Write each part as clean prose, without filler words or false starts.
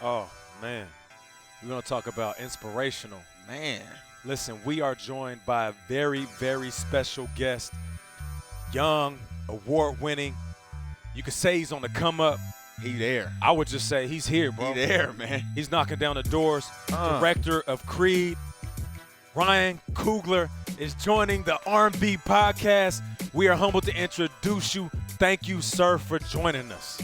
Oh, man. We're going to talk about inspirational. Man. Listen, we are joined by a very, very special guest. Young, award-winning. You could say he's on the come up. He there. I would just say he's here, He bro. there, man. He's knocking down the doors. Director of Creed, Ryan Coogler, is joining the R&B podcast. We are humbled to introduce you. Thank you, sir, for joining us.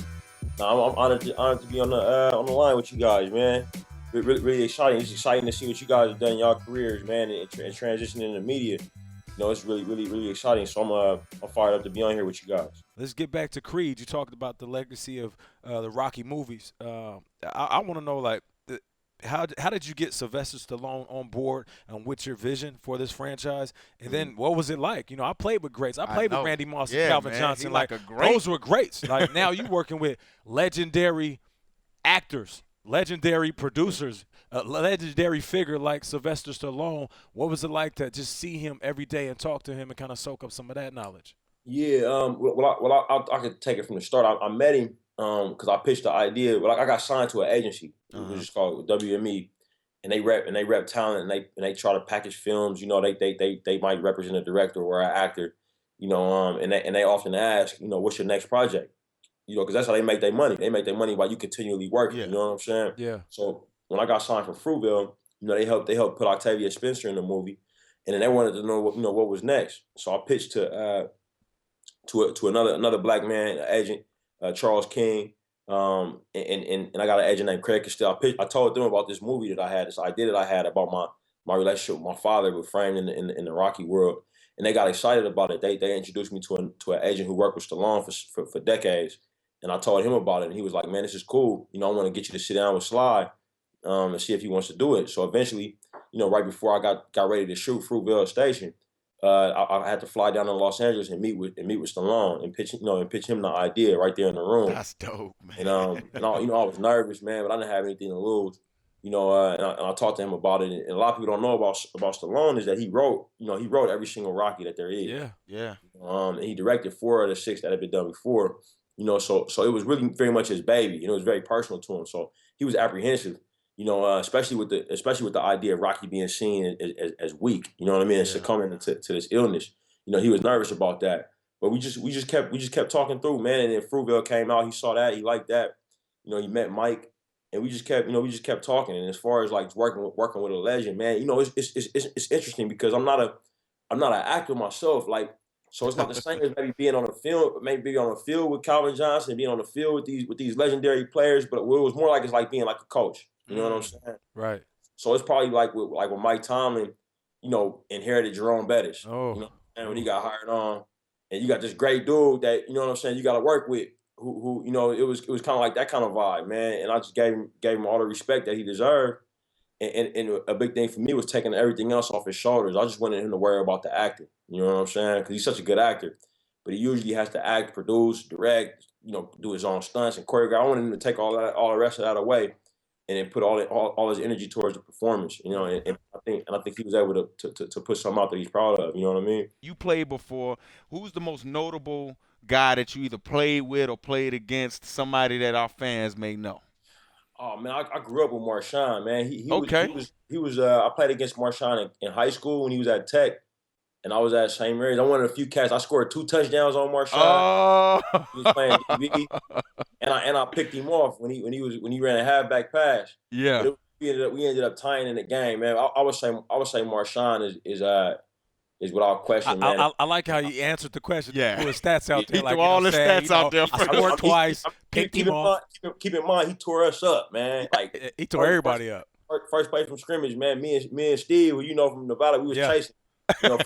I'm honored to be on the line with you guys, man. Really exciting. It's exciting to see what you guys have done in your careers, man, and transitioning into media. You know, it's really exciting. So I'm fired up to be on here with you guys. Let's get back to Creed. You talked about the legacy of the Rocky movies. I want to know, like, how did you get Sylvester Stallone on board and with your vision for this franchise? And then what was it like? You know, I played with greats. I played with Randy Moss and Calvin Johnson. He like a great. Those were greats. Like, now you working with legendary actors, legendary producers, a legendary figure like Sylvester Stallone. What was it like to just see him every day and talk to him and kind of soak up some of that knowledge? Yeah, I could take it from the start. I met him because I pitched the idea. Well, I got signed to an agency, which is called WME, and they rep talent, and they try to package films. You know, they might represent a director or an actor. You know, and they often ask, you know, what's your next project? You know, because that's how they make their money. They make their money while you continually working. Yeah. You know what I'm saying? Yeah. So when I got signed for Fruitvale, you know, they helped put Octavia Spencer in the movie, and then they wanted to know what was next. So I pitched to another black man, an agent, Charles King, and I got an agent named Craig Castell. I told them about this movie that I had, this idea that I had about my relationship with my father, with framed in the Rocky world, and they got excited about it. They introduced me to an agent who worked with Stallone for decades, and I told him about it, and he was like, "Man, this is cool. You know, I want to get you to sit down with Sly, and see if he wants to do it." So eventually, you know, right before I got ready to shoot Fruitvale Station, I had to fly down to Los Angeles and meet with Stallone and pitch him the idea right there in the room. That's dope, man. And I was nervous, man, but I didn't have anything to lose. You know, and I talked to him about it. And a lot of people don't know about Stallone is that he wrote every single Rocky that there is. Yeah. And he directed 4 of the 6 that had been done before. You know, so it was really very much his baby. You know, it was very personal to him. So he was apprehensive. You know, especially with the idea of Rocky being seen as weak. You know what I mean? And succumbing to this illness. You know, he was nervous about that. But we just kept talking through, man. And then Fruitvale came out. He saw that. He liked that. You know, he met Mike, and we just kept talking. And as far as like working with a legend, man, you know, it's interesting because I'm not an actor myself. Like, so it's not the same as maybe being on a field, maybe on a field with Calvin Johnson, being on the field with these legendary players. But it was more like it's like being like a coach. You know what I'm saying? Right. So it's probably like with Mike Tomlin, you know, inherited Jerome Bettis. Oh. You know, and when he got hired on, and you got this great dude that, you know what I'm saying, you got to work with, who you know, it was kind of like that kind of vibe, man. And I just gave him all the respect that he deserved. And a big thing for me was taking everything else off his shoulders. I just wanted him to worry about the acting. You know what I'm saying? Because he's such a good actor, but he usually has to act, produce, direct, you know, do his own stunts and choreograph. I wanted him to take all the rest of that away, and then put all his energy towards the performance, you know, and I think he was able to put something out that he's proud of, you know what I mean? You played before. Who's the most notable guy that you either played with or played against? Somebody that our fans may know. Oh man, I grew up with Marshawn, man. Okay. He was I played against Marshawn in high school when he was at Tech, and I was at St. Mary's. I wanted a few catches. I scored 2 touchdowns on Marshawn. Oh. He was playing DB, and I picked him off when he ran a halfback pass. Yeah. But we ended up tying in the game, man. I would say Marshawn is without question, man. I like how you answered the question. Yeah. Threw his stats out there. He like, threw all his stats out there. I scored twice, picked Keep him off. keep in mind, he tore us up, man. Like He tore everybody up. First play from scrimmage, man. Me and Steve, who you know from Nevada, we was chasing. You know,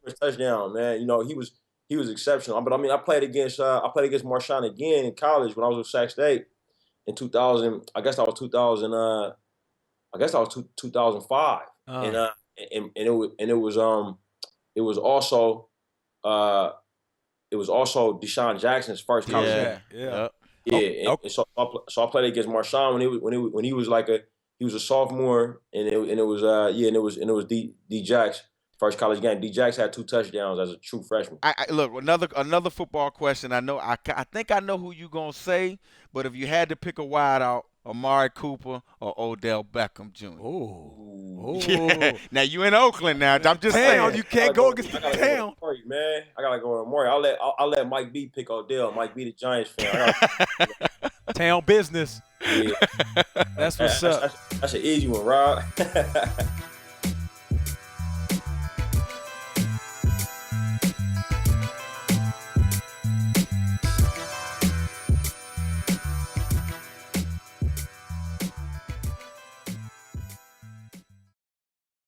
first touchdown, man. You know, he was exceptional. But I mean, I played against Marshawn again in college when I was with Sac State in 2000. I guess that was 2000. I guess that was 2005. And it was also Deshaun Jackson's first college game. Yeah. Yeah, and so I played against Marshawn when he was a sophomore, and it was D Jack's first college game. D Jack's had 2 touchdowns as a true freshman. I look, another football question. I think I know who you gonna say, but if you had to pick a wide out Amari Cooper, or Odell Beckham Jr.? Oh. Yeah. Now you in Oakland now. I'm just Damn, saying. you can't go against the town. Murray, man. I gotta go with Murray. I'll let Mike B pick Odell. Mike B the Giants fan. Town business. Yeah. That's what's up. That's an easy one, Rob.